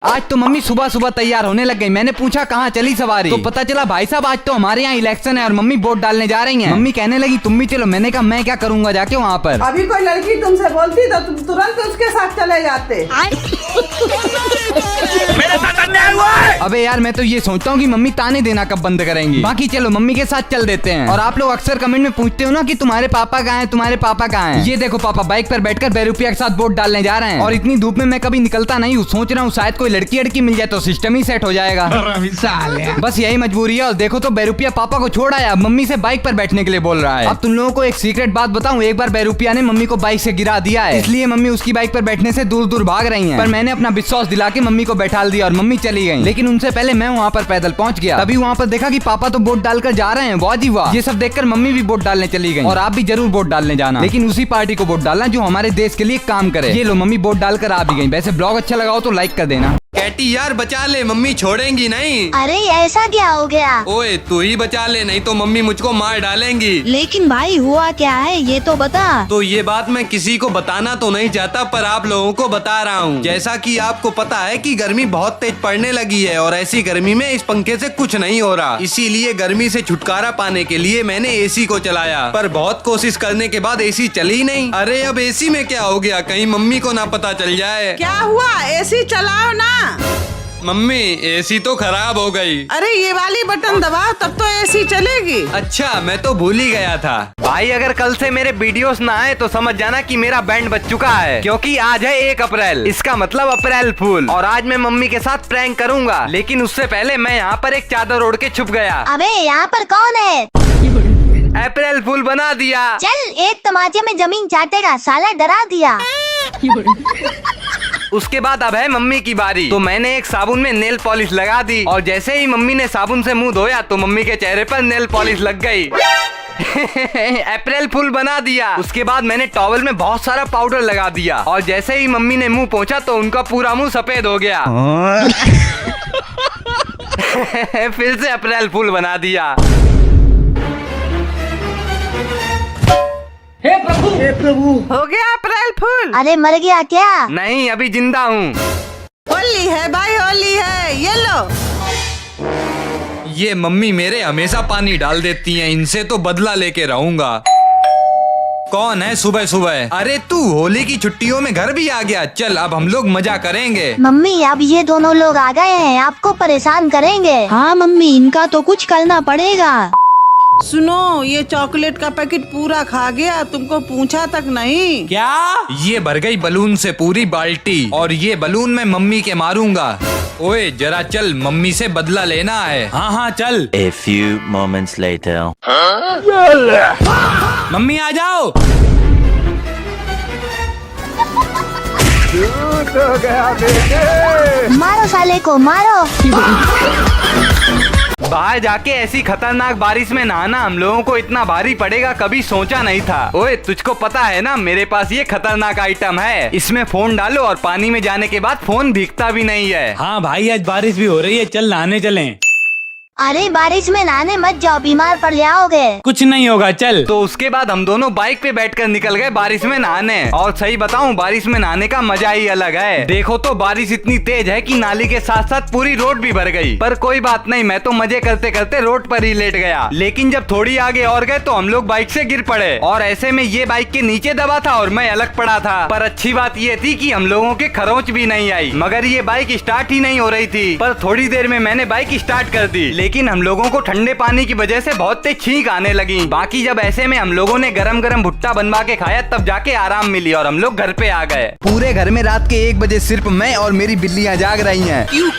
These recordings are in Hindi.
आज तो मम्मी सुबह सुबह तैयार होने लग गई। मैंने पूछा कहाँ चली सवारी, तो पता चला भाई साहब आज तो हमारे यहाँ इलेक्शन है और मम्मी वोट डालने जा रही हैं। मम्मी कहने लगी तुम भी चलो। मैंने कहा मैं क्या करूँगा जाके वहाँ पर। अभी कोई लड़की तुमसे बोलती तो तुम तुरंत उसके साथ चले जाते। मेरे साथ अन्याय हुआ है। अबे यार मैं तो ये सोचता हूँ कि मम्मी ताने देना कब बंद करेंगी। बाकी चलो मम्मी के साथ चल देते हैं। और आप लोग अक्सर कमेंट में पूछते हो ना कि तुम्हारे पापा कहाँ हैं, तुम्हारे पापा कहाँ हैं। ये देखो पापा बाइक पर बैठकर बेरुपिया के साथ वोट डालने जा रहे हैं। और इतनी धूप में मैं कभी निकलता नहीं हूँ। सोच रहा हूँ शायद कोई लड़की मिल जाए तो सिस्टम ही सेट हो जाएगा। बस यही मजबूरी है। और देखो तो बेरुपिया पापा को छोड़ आया, मम्मी से बाइक पर बैठने के लिए बोल रहा है। अब तुम लोगों को एक सीक्रेट बात बताऊं, एक बार बेरुपिया ने मम्मी को बाइक से गिरा दिया है, इसलिए मम्मी उसकी बाइक पर बैठने से दूर दूर भाग रही हैं। पर मैंने अपना विश्वास दिला के मम्मी को बैठाल दिया और मम्मी चली गई। लेकिन उनसे पहले मैं वहाँ पर पैदल पहुँच गया। तभी वहाँ पर देखा कि पापा तो वोट डालकर जा रहे हैं। वाह जी वाह। ये सब देखकर मम्मी भी वोट डालने चली गई। और आप भी जरूर वोट डालने जाना, लेकिन उसी पार्टी को वोट डालना जो हमारे देश के लिए काम करे। ये लो मम्मी वोट डालकर आ भी गई। वैसे ब्लॉग अच्छा लगा हो तो लाइक कर देना। कैटी यार बचा ले, मम्मी छोड़ेंगी नहीं। अरे ऐसा क्या हो गया? ओए तू ही बचा ले, नहीं तो मम्मी मुझको मार डालेंगी। लेकिन भाई हुआ क्या है ये तो बता। तो ये बात मैं किसी को बताना तो नहीं चाहता, पर आप लोगों को बता रहा हूँ। जैसा कि आपको पता है कि गर्मी बहुत तेज पड़ने लगी है और ऐसी गर्मी में इस पंखे से कुछ नहीं हो रहा। इसीलिए गर्मी से छुटकारा पाने के लिए मैंने एसी को चलाया, पर बहुत कोशिश करने के बाद एसी चली नहीं। अरे अब एसी में क्या हो गया, कहीं मम्मी को ना पता चल जाए। क्या हुआ? एसी चलाओ ना। मम्मी एसी तो खराब हो गई। अरे ये वाली बटन दबाओ तब तो एसी चलेगी। अच्छा मैं तो भूल ही गया था। भाई अगर कल से मेरे वीडियोस ना आए तो समझ जाना कि मेरा बैंड बज चुका है, क्योंकि आज है 1 अप्रैल। इसका मतलब अप्रैल फूल। और आज मैं मम्मी के साथ प्रैंक करूंगा, लेकिन उससे पहले मैं यहाँ पर एक चादर ओढ़ के छुप गया। अबे यहाँ पर कौन है? अप्रैल फूल बना दिया। चल एक तमाचे में जमीन चाटेगा, साला डरा दिया। उसके बाद अब है मम्मी की बारी। तो मैंने एक साबुन में नेल पॉलिश लगा दी और जैसे ही मम्मी ने साबुन से मुंह धोया तो मम्मी के चेहरे पर नेल पॉलिश लग गई। अप्रैल फूल बना दिया। उसके बाद मैंने टॉवल में बहुत सारा पाउडर लगा दिया और जैसे ही मम्मी ने मुंह पोंछा तो उनका पूरा मुंह सफेद हो गया। फिर से अप्रैल फूल बना दिया। हे प्रभु हो गया अप्रैल फूल? अरे मर गया क्या? नहीं अभी जिंदा हूँ। होली है भाई, होली है। ये लो। ये मम्मी मेरे हमेशा पानी डाल देती हैं, इनसे तो बदला लेके रहूंगा। कौन है सुबह सुबह? अरे तू होली की छुट्टियों में घर भी आ गया। चल अब हम लोग मजा करेंगे। मम्मी अब ये दोनों लोग आ गए हैं, आपको परेशान करेंगे। हाँ मम्मी इनका तो कुछ करना पड़ेगा। सुनो ये चॉकलेट का पैकेट पूरा खा गया, तुमको पूछा तक नहीं। क्या? ये भर गई बलून से पूरी बाल्टी और ये बलून मैं मम्मी के मारूंगा। ओए जरा चल, मम्मी से बदला लेना है। हाँ हाँ चल। A few moments later. Mummy आ जाओ। मारो साले को मारो। बाहर जाके ऐसी खतरनाक बारिश में नहाना हम लोगों को इतना भारी पड़ेगा कभी सोचा नहीं था। ओए तुझको पता है ना मेरे पास ये खतरनाक आइटम है, इसमें फोन डालो और पानी में जाने के बाद फोन भीगता भी नहीं है। हाँ भाई आज बारिश भी हो रही है, चल नहाने चलें। अरे बारिश में नहाने मत जाओ, बीमार पड़ जाओगे। कुछ नहीं होगा चल। तो उसके बाद हम दोनों बाइक पे बैठकर निकल गए बारिश में नहाने। और सही बताऊं बारिश में नहाने का मजा ही अलग है। देखो तो बारिश इतनी तेज है कि नाली के साथ साथ पूरी रोड भी भर गई। पर कोई बात नहीं, मैं तो मजे करते करते रोड पर ही लेट गया। लेकिन जब थोड़ी आगे और गए तो हम लोग बाइक से गिर पड़े और ऐसे में ये बाइक के नीचे दबा था और मैं अलग पड़ा था। पर अच्छी बात ये थी कि हम लोगों के खरोंच भी नहीं आई, मगर ये बाइक स्टार्ट ही नहीं हो रही थी। पर थोड़ी देर में मैंने बाइक स्टार्ट कर दी, लेकिन हम लोगों को ठंडे पानी की वजह से बहुत तेज छींक आने लगी। बाकी जब ऐसे में हम लोगों ने गरम गरम भुट्टा बनवा के खाया तब जाके आराम मिली और हम लोग घर पे आ गए। पूरे घर में रात के 1 बजे सिर्फ मैं और मेरी बिल्लियां जाग रही हैं। क्यों?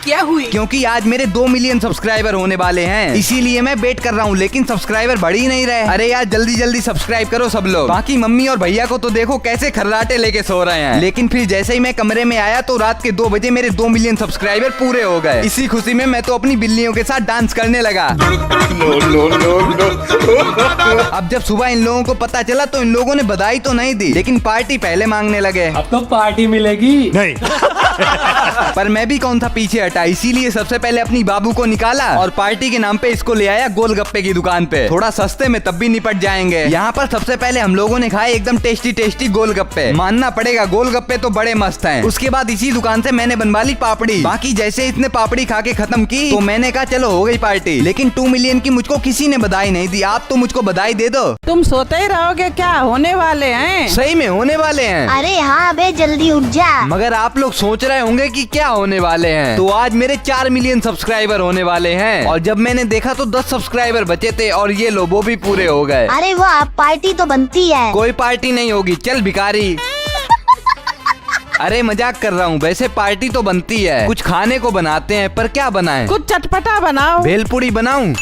क्या हुई? क्योंकि आज मेरे 2 मिलियन सब्सक्राइबर होने वाले हैं, इसीलिए मैं वेट कर रहा हूँ, लेकिन सब्सक्राइबर बढ़ ही नहीं रहे। अरे यार जल्दी जल्दी सब्सक्राइब करो सब लोग। बाकी मम्मी और भैया को तो देखो कैसे खर्राटे लेके सो रहे हैं। लेकिन फिर जैसे ही मैं कमरे में आया तो रात के 2 बजे मेरे 2 मिलियन सब्सक्राइबर पूरे हो गए। इसी खुशी में मैं तो अपनी बिल्लियों के साथ डांस करने लगा। अब जब सुबह इन लोगों को पता चला तो इन लोगों ने बधाई तो नहीं दी, लेकिन पार्टी पहले मांगने लगे। अब तो पार्टी मिलेगी। नहीं पर मैं भी कौन था पीछे हटा, इसीलिए सबसे पहले अपनी बाबू को निकाला और पार्टी के नाम पे इसको ले आया गोलगप्पे की दुकान पे। थोड़ा सस्ते में तब भी निपट जाएंगे। यहाँ पर सबसे पहले हम लोगों ने खाए एकदम टेस्टी टेस्टी गोलगप्पे। मानना पड़ेगा गोलगप्पे तो बड़े मस्त हैं। उसके बाद इसी दुकान से मैंने बनवा ली पापड़ी। बाकी जैसे इसने पापड़ी खा के खत्म की तो मैंने कहा चलो हो गई पार्टी। लेकिन 2 मिलियन की मुझको किसी ने बधाई नहीं दी। आप तो मुझको बधाई दे दो। तुम सोते ही रहोगे क्या? होने वाले हैं। सही में होने वाले हैं। अरे हाँ बे, जल्दी उठ जा। मगर आप लोग सोच रहे होंगे कि क्या होने वाले हैं। तो आज मेरे 4 मिलियन सब्सक्राइबर होने वाले हैं। और जब मैंने देखा तो 10 सब्सक्राइबर बचे थे और ये लो वो भी पूरे हो गए। अरे वाह, पार्टी तो बनती है। कोई पार्टी नहीं होगी, चल भिखारी। अरे मजाक कर रहा हूँ, वैसे पार्टी तो बनती है। कुछ खाने को बनाते हैं, पर क्या बनाएं? कुछ चटपटा बनाओ। भेलपूरी बनाऊं?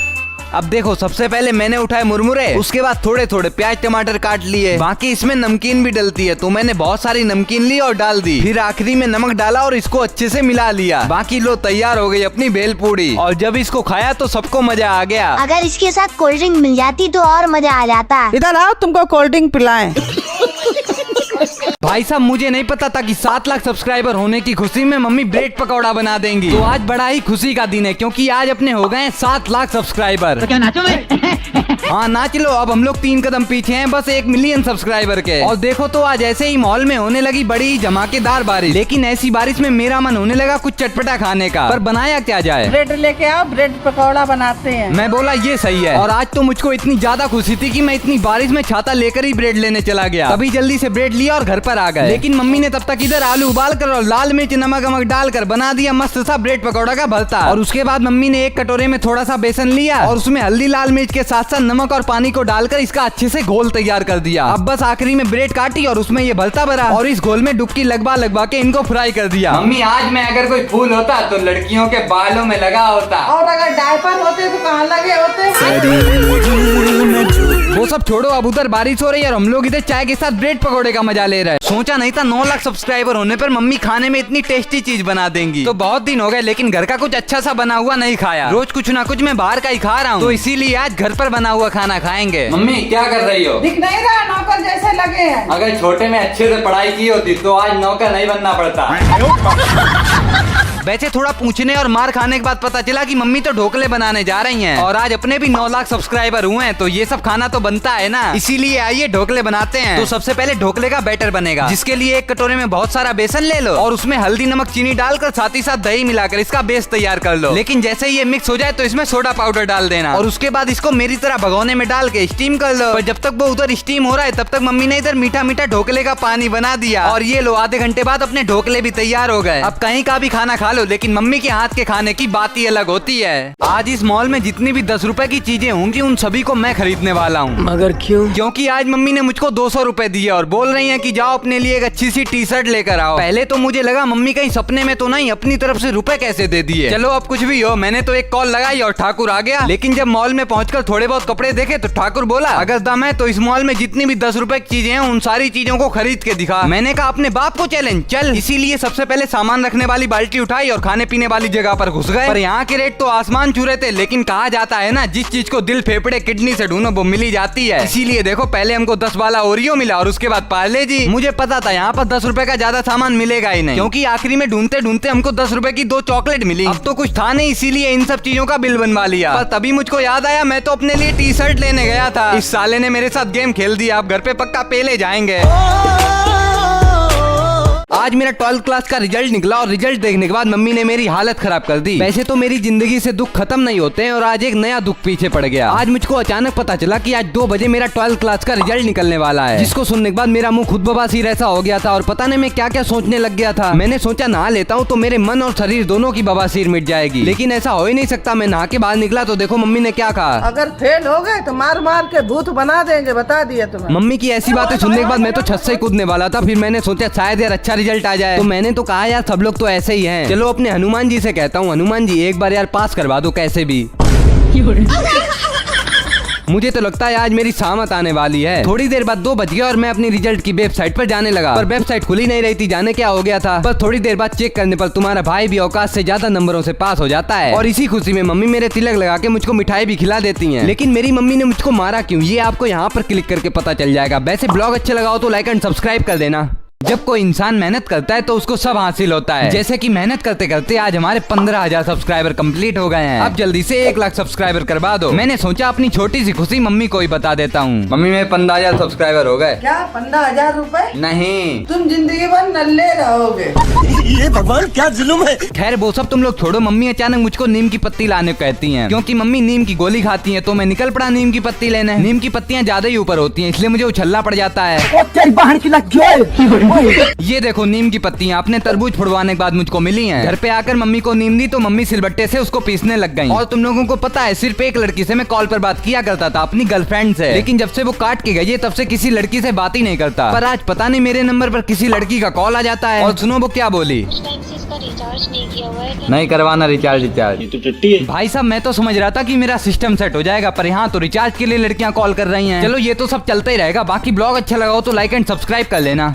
अब देखो, सबसे पहले मैंने उठाए मुरमुरे, उसके बाद थोड़े थोड़े प्याज टमाटर काट लिए। बाकी इसमें नमकीन भी डलती है, तो मैंने बहुत सारी नमकीन ली और डाल दी। फिर आखिरी में नमक डाला और इसको अच्छे से मिला लिया। बाकी लो तैयार हो गई अपनी भेलपूरी। और जब इसको खाया तो सबको मजा आ गया। अगर इसके साथ कोल्ड ड्रिंक मिल जाती तो और मजा आ जाता। इधर आओ, तुमको कोल्ड ड्रिंक पिलाएं। भाई साहब, मुझे नहीं पता था कि 7 लाख सब्सक्राइबर होने की खुशी में मम्मी ब्रेड पकौड़ा बना देंगी। तो आज बड़ा ही खुशी का दिन है, क्योंकि आज अपने हो गए 7 लाख सब्सक्राइबर। तो क्या नाचोगे? हाँ नाच लो। अब हम लोग 3 कदम पीछे हैं बस 1 मिलियन सब्सक्राइबर के। और देखो तो आज ऐसे ही मॉल में होने लगी बड़ी ही धमाकेदार बारिश। लेकिन ऐसी बारिश में मेरा मन होने लगा कुछ चटपटा खाने का, पर बनाया क्या जाए? ब्रेड लेके आओ, ब्रेड पकौड़ा बनाते हैं। मैं बोला ये सही है। और आज तो मुझको इतनी ज्यादा खुशी थी कि मैं इतनी बारिश में छाता लेकर ही ब्रेड लेने चला गया। तभी जल्दी से ब्रेड लिया और घर पर आ गए। लेकिन मम्मी ने तब तक इधर आलू उबाल कर और लाल मिर्च नमक वमक डालकर बना दिया मस्त सा ब्रेड पकौड़ा का भरता। और उसके बाद मम्मी ने एक कटोरे में थोड़ा सा बेसन लिया और उसमें हल्दी लाल मिर्च के साथ साथ नमक और पानी को डालकर इसका अच्छे से घोल तैयार कर दिया। अब बस आखिरी में ब्रेड काटी और उसमें ये भरता भरा और इस घोल में डुबकी लगवा के इनको फ्राई कर दिया। मम्मी, आज मैं अगर कोई फूल होता तो लड़कियों के बालों में लगा होता। और अगर डायपर होते तो कहाँ लगे होते? वो सब छोड़ो, अब उधर बारिश हो रही है और हम लोग इधर चाय के साथ ब्रेड पकौड़े का मजा ले रहे हैं। सोचा नहीं था 9 लाख सब्सक्राइबर होने पर मम्मी खाने में इतनी टेस्टी चीज बना देंगी। तो बहुत दिन हो गए लेकिन घर का कुछ अच्छा सा बना हुआ नहीं खाया। रोज कुछ ना कुछ मैं बाहर का ही खा रहा हूँ, तो इसीलिए आज घर पर बना हुआ खाना खाएंगे। मम्मी क्या कर रही हो? दिख नहीं रहा, नौकर जैसे लगे हैं। अगर छोटे में अच्छे से पढ़ाई की होती तो आज नौकर नहीं बनना पड़ता। वैसे थोड़ा पूछने और मार खाने के बाद पता चला कि मम्मी तो ढोकले बनाने जा रही हैं। और आज अपने भी 9 लाख सब्सक्राइबर हुए हैं, तो ये सब खाना तो बनता है ना, इसीलिए आइए ढोकले बनाते हैं। तो सबसे पहले ढोकले का बैटर बनेगा, जिसके लिए एक कटोरे में बहुत सारा बेसन ले लो और उसमें हल्दी नमक चीनी डालकर साथ ही साथ दही मिलाकर इसका बेस तैयार कर लो। लेकिन जैसे ये मिक्स हो जाए तो इसमें सोडा पाउडर डाल देना और उसके बाद इसको मेरी तरह भगोने में डाल के स्टीम कर लो। पर जब तक वो उधर स्टीम हो रहा है तब तक मम्मी ने इधर मीठा मीठा ढोकले का पानी बना दिया। और ये लो, आधे घंटे बाद अपने ढोकले भी तैयार हो गए। अब कहीं का भी खाना खा लो, लेकिन मम्मी के हाथ के खाने की बात ही अलग होती है। आज इस मॉल में जितनी भी 10 रुपए की चीजें होंगी उन सभी को मैं खरीदने वाला हूँ। मगर क्यों? क्योंकि आज मम्मी ने मुझको 200 रुपए दिए और बोल रही हैं कि जाओ अपने लिए एक अच्छी सी टी शर्ट लेकर आओ। पहले तो मुझे लगा मम्मी कहीं सपने में तो नहीं, अपनी तरफ से रुपए कैसे दे दिए। चलो अब कुछ भी हो, मैंने तो एक कॉल लगाई और ठाकुर आ गया। लेकिन जब मॉल में पहुंचकर थोड़े बहुत कपड़े देखे तो ठाकुर बोला, अगर दम है तो इस मॉल में जितनी भी 10 रुपए की चीजें हैं उन सारी चीजों को खरीद के दिखा। मैंने कहा अपने बाप को चैलेंज, चल। इसीलिए सबसे पहले सामान रखने वाली बाल्टी उठाई और खाने पीने वाली जगह पर घुस गए। पर यहाँ के रेट तो आसमान छू रहे थे। लेकिन कहा जाता है ना, जिस चीज को दिल फेफड़े किडनी से ढूंढो वो मिली जाती है। इसीलिए देखो, पहले हमको 10 वाला ओरियो मिला और उसके बाद पार्ले जी। मुझे पता था यहाँ पर 10 रुपए का ज्यादा सामान मिलेगा ही नहीं, क्योंकि आखिरी में ढूंढते ढूंढते हमको 10 रुपए की 2 चॉकलेट मिली। अब तो कुछ था नहीं, इसीलिए इन सब चीजों का बिल बनवा लिया। पर तभी मुझको याद आया, मैं तो अपने लिए टी शर्ट लेने गया था। इस साले ने मेरे साथ गेम खेल दिया। अब घर पे पक्का पेले जाएंगे। आज मेरा 12th क्लास का रिजल्ट निकला और रिजल्ट देखने के बाद मम्मी ने मेरी हालत खराब कर दी। वैसे तो मेरी जिंदगी से दुख खत्म नहीं होते हैं और आज एक नया दुख पीछे पड़ गया। आज मुझको अचानक पता चला कि आज 2 बजे मेरा 12th क्लास का रिजल्ट निकलने वाला है, जिसको सुनने के बाद मेरा मुंह खुद बवासीर ऐसा हो गया था और पता नहीं मैं क्या क्या सोचने लग गया था। मैंने सोचा नहा लेता हूँ तो मेरे मन और शरीर दोनों की बवासीर मिट जाएगी, लेकिन ऐसा हो ही नहीं सकता। मैं नहा के बाहर निकला तो देखो मम्मी ने क्या कहा, अगर फेल हो गए तो मार मार के भूत बना देंगे, बता दिया तुम्हें। मम्मी की ऐसी बातें सुनने के बाद मैं तो छत से ही कूदने वाला था। फिर मैंने सोचा शायद यार अच्छा रिजल्ट आ जाए। तो मैंने तो कहा यार सब लोग तो ऐसे ही हैं। चलो अपने हनुमान जी से कहता हूँ, हनुमान जी एक बार यार पास करवा दो कैसे भी। मुझे तो लगता है आज मेरी सामत आने वाली है। थोड़ी देर बाद 2 बज गए और मैं अपनी रिजल्ट की वेबसाइट पर जाने लगा, पर वेबसाइट खुली नहीं रही थी। जाने क्या हो गया था, बस थोड़ी देर बाद चेक करने पर तुम्हारा भाई भी औकात से ज्यादा नंबरों से पास हो जाता है। और इसी खुशी में मम्मी मेरे तिलक लगा के मुझको मिठाई भी खिला देती है। लेकिन मेरी मम्मी ने मुझको मारा क्यों, ये आपको यहाँ पर क्लिक करके पता चल जाएगा। वैसे ब्लॉग अच्छा लगा हो तो लाइक एंड सब्सक्राइब कर देना। जब कोई इंसान मेहनत करता है तो उसको सब हासिल होता है। जैसे कि मेहनत करते करते आज हमारे 15,000 सब्सक्राइबर कंप्लीट हो गए हैं। अब जल्दी से 1 लाख सब्सक्राइबर करवा दो। मैंने सोचा अपनी छोटी सी खुशी मम्मी को ही बता देता हूँ। मम्मी मेरे 15,000 सब्सक्राइबर हो गए। क्या 15,000 रुपए? नहीं, तुम जिंदगी भर नल्ले रहोगे। ये भगवान क्या जुल्म है। खैर वो सब तुम लोग छोड़ो। मम्मी अचानक मुझको नीम की पत्ती लाने को कहती हैं, क्योंकि मम्मी नीम की गोली खाती हैं। तो मैं निकल पड़ा नीम की पत्ती लेने। नीम की पत्तियां ज्यादा ही ऊपर होती हैं, इसलिए मुझे उछलना पड़ जाता है। ये देखो नीम की पत्तियां अपने तरबूज फुड़वाने के बाद मुझको मिली हैं। घर पे आकर मम्मी को नीम दी तो मम्मी सिलबट्टे से उसको पीसने लग गई। और तुम लोगों को पता है सिर्फ एक लड़की से मैं कॉल पर बात किया करता था, अपनी गर्लफ्रेंड से। लेकिन जब से वो काट के गई है तब से किसी लड़की से बात ही नहीं करता। पर आज पता नहीं मेरे नंबर पर किसी लड़की का कॉल आ जाता है। और सुनो वो क्या बोली, रिचार्ज नहीं किया हुआ है। नहीं करवाना रिचार्ज। ये तो टट्टी है। भाई साहब मैं तो समझ रहा था कि मेरा सिस्टम सेट हो जाएगा, पर यहाँ तो रिचार्ज के लिए लड़कियां कॉल कर रही हैं। चलो ये तो सब चलता ही रहेगा। बाकी ब्लॉग अच्छा लगा हो तो लाइक एंड सब्सक्राइब कर लेना।